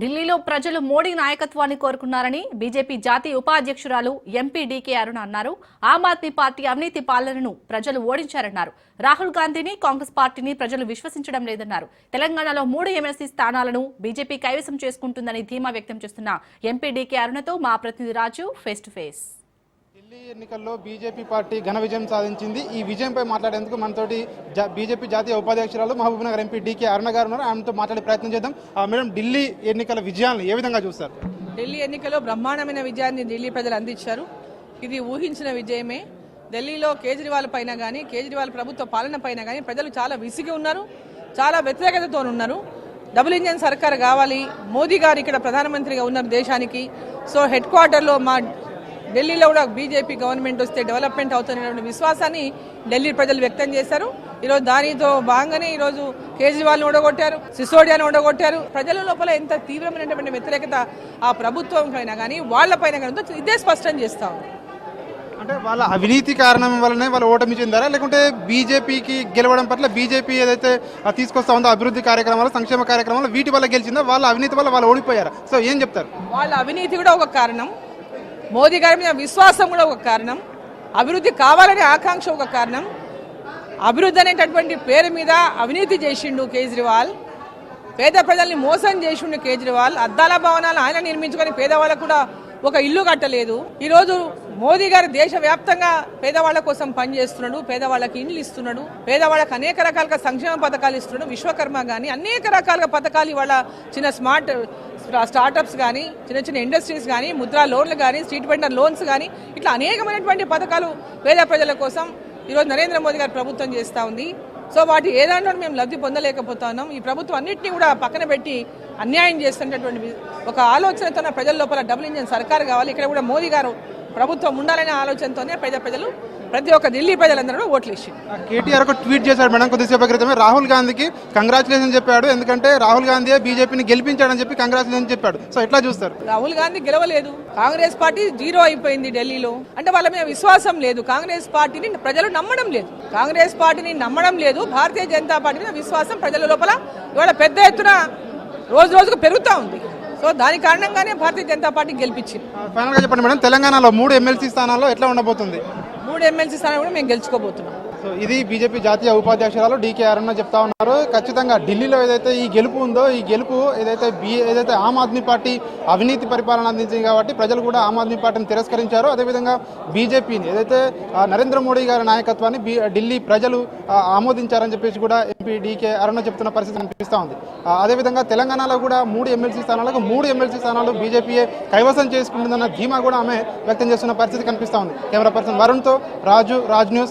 ఢిల్లీలో ప్రజలు మోడీ నాయకత్వాన్ని కోరుకున్నారని బీజేపీ జాతీయ ఉపాధ్యక్షురాలు ఎంపీ డీకే అరుణ అన్నారు. ఆమ్ ఆద్మీ పార్టీ అవినీతి పాలనను ప్రజలు ఓడించారన్నారు. రాహుల్ గాంధీని, కాంగ్రెస్ పార్టీని ప్రజలు విశ్వసించడం లేదన్నారు. తెలంగాణలో 3 ఎమ్మెల్సీ స్థానాలను బీజేపీ కైవసం చేసుకుంటుందని ధీమా వ్యక్తం చేస్తున్న ఎంపీ డీకే అరుణతో మా ప్రతినిధి రాజు ఫేస్ టు ఫేస్. ఢిల్లీ ఎన్నికల్లో బీజేపీ పార్టీ ఘన విజయం సాధించింది. ఈ విజయంపై మాట్లాడేందుకు మనతోటి బీజేపీ జాతీయ ఉపాధ్యక్షురాలు మహబూబ్నగర్ ఎంపీ డీకే అరుణ గారు ఉన్నారు. ఆమెతో మాట్లాడే ప్రయత్నం చేద్దాం. మేడం, ఢిల్లీ ఎన్నికల విజయాలను ఏ విధంగా చూస్తారు? ఢిల్లీ ఎన్నికల్లో బ్రహ్మాండమైన విజయాన్ని ఢిల్లీ ప్రజలు అందించారు. ఇది ఊహించిన విజయమే. ఢిల్లీలో కేజ్రీవాల్ పైన కానీ, కేజ్రీవాల్ ప్రభుత్వ పాలన పైన కానీ ప్రజలు చాలా విసిగి ఉన్నారు, చాలా వ్యతిరేకతతో ఉన్నారు. డబుల్ ఇంజన్ సర్కార్ కావాలి, మోదీ గారు ఇక్కడ ప్రధానమంత్రిగా ఉన్నారు దేశానికి. సో హెడ్ క్వార్టర్లో మా ఢిల్లీలో కూడా బీజేపీ గవర్నమెంట్ వస్తే డెవలప్మెంట్ అవుతున్నటువంటి విశ్వాసాన్ని ఢిల్లీ ప్రజలు వ్యక్తం చేశారు. ఈరోజు దానితో భాగంగానే ఈరోజు కేజ్రీవాల్ని ఓడగొట్టారు, సిసోడియాని ఓడగొట్టారు. ప్రజల లోపల ఎంత తీవ్రమైనటువంటి వ్యతిరేకత ఆ ప్రభుత్వం పైన కానీ వాళ్ళ పైన కానీ ఇదే స్పష్టం చేస్తా ఉంది. అంటే వాళ్ళ అవినీతి కారణం వల్లనే వాళ్ళు ఓటమి చెందారా, లేకుంటే బీజేపీకి గెలవడం పట్ల బీజేపీ ఏదైతే తీసుకొస్తా ఉందో అభివృద్ధి కార్యక్రమాలు, సంక్షేమ కార్యక్రమాలు వీటి వల్ల గెలిచిందో, వాళ్ళ అవినీతి వల్ల వాళ్ళు ఓడిపోయారా? సో ఏం చెప్తారు? వాళ్ళ అవినీతి కూడా ఒక కారణం, మోదీ గారి మీద విశ్వాసం కూడా ఒక కారణం, అభివృద్ధి కావాలనే ఆకాంక్ష ఒక కారణం. అభివృద్ధి అనేటటువంటి పేరు మీద అవినీతి చేసిండు కేజ్రీవాల్, పేద ప్రజల్ని మోసం చేసిండు కేజ్రీవాల్. అద్దాల భవనాలు ఆయన నిర్మించుకొని పేదవాళ్ళకు కూడా ఒక ఇల్లు కట్టలేదు. ఈరోజు మోదీ గారు దేశవ్యాప్తంగా పేదవాళ్ల కోసం పనిచేస్తున్నాడు, పేదవాళ్ళకి ఇండ్లు ఇస్తున్నాడు, పేదవాళ్ళకి అనేక రకాలుగా సంక్షేమ పథకాలు ఇస్తున్నాడు. విశ్వకర్మ కానీ అనేక రకాలుగా పథకాలు ఇవాళ చిన్న స్టార్టప్స్ కానీ, చిన్న ఇండస్ట్రీస్ కానీ, ముద్రా లోన్లు కానీ, స్ట్రీట్ వెండర్ లోన్స్ కానీ, ఇట్లా అనేకమైనటువంటి పథకాలు పేద ప్రజల కోసం ఈరోజు నరేంద్ర మోదీ గారు ప్రభుత్వం చేస్తూ ఉంది. సో వాటి ఏదాంట్లో మేము లబ్ధి పొందలేకపోతున్నాం. ఈ ప్రభుత్వం అన్నింటినీ కూడా పక్కన పెట్టి అన్యాయం చేస్తున్నటువంటి ఒక ఆలోచనతో ప్రజల లోపల డబుల్ ఇంజన్ సర్కార్ కావాలి, ఇక్కడ కూడా మోదీ గారు ప్రభుత్వం ఉండాలనే ఆలోచనతోనే ప్రజలు ప్రతి ఒక్క ఢిల్లీ ప్రజలందరూ ఓట్లు ఇచ్చారు. కేటీఆర్ ఒక ట్వీట్ చేశాడు మేడం కొద్దిసేపు క్రితమే. రాహుల్ గాంధీకి కంగ్రాచులేషన్ చెప్పాడు, ఎందుకంటే రాహుల్ గాంధీ బీజేపీని గెలిపించాడని చెప్పి కంగ్రాచులేషన్ చెప్పాడు. సో ఎట్లా చూస్తారు? రాహుల్ గాంధీ గెలవలేదు, కాంగ్రెస్ పార్టీ జీరో అయిపోయింది ఢిల్లీలో. అంటే వాళ్ళ మీద విశ్వాసం లేదు, కాంగ్రెస్ పార్టీని ప్రజలు నమ్మడం లేదు, కాంగ్రెస్ పార్టీని నమ్మడం లేదు. భారతీయ జనతా పార్టీ మీద విశ్వాసం ప్రజల లోపల ఇవాళ పెద్ద ఎత్తున రోజు రోజుకు పెరుగుతూ ఉంది. సో దాని కారణంగానే భారతీయ జనతా పార్టీ గెలిపించింది. ఫైనల్ గా చెప్పండి మేడం, తెలంగాణలో 3 ఎమ్మెల్సీ స్థానాల్లో ఎట్లా ఉండబోతుంది? 3 ఎమ్మెల్సీ స్థానాలు కూడా మేము గెలుచుకోబోతున్నాం. సో ఇది బీజేపీ జాతీయ ఉపాధ్యక్షురాలు డీకే అరుణ చెప్తా ఉన్నారు. ఖచ్చితంగా ఢిల్లీలో ఏదైతే ఈ గెలుపు ఉందో, ఈ గెలుపు ఏదైతే ఆమ్ ఆద్మీ పార్టీ అవినీతి పరిపాలన అందించింది కాబట్టి ప్రజలు కూడా ఆమ్ ఆద్మీ పార్టీని తిరస్కరించారు. అదేవిధంగా బీజేపీని ఏదైతే నరేంద్ర మోడీ గారి నాయకత్వాన్ని ఢిల్లీ ప్రజలు ఆమోదించారని చెప్పేసి కూడా ఎంపీ డీకే అరుణ చెప్తున్న పరిస్థితి కనిపిస్తూ ఉంది. అదేవిధంగా తెలంగాణలో కూడా 3 ఎమ్మెల్సీ స్థానాలకు 3 ఎమ్మెల్సీ స్థానాలు బీజేపీయే కైవసం చేసుకుంటుందన్న ధీమా కూడా ఆమె వ్యక్తం చేస్తున్న పరిస్థితి కనిపిస్తూ ఉంది. కెమెరా పర్సన్ వరుణ్తో రాజ్ న్యూస్.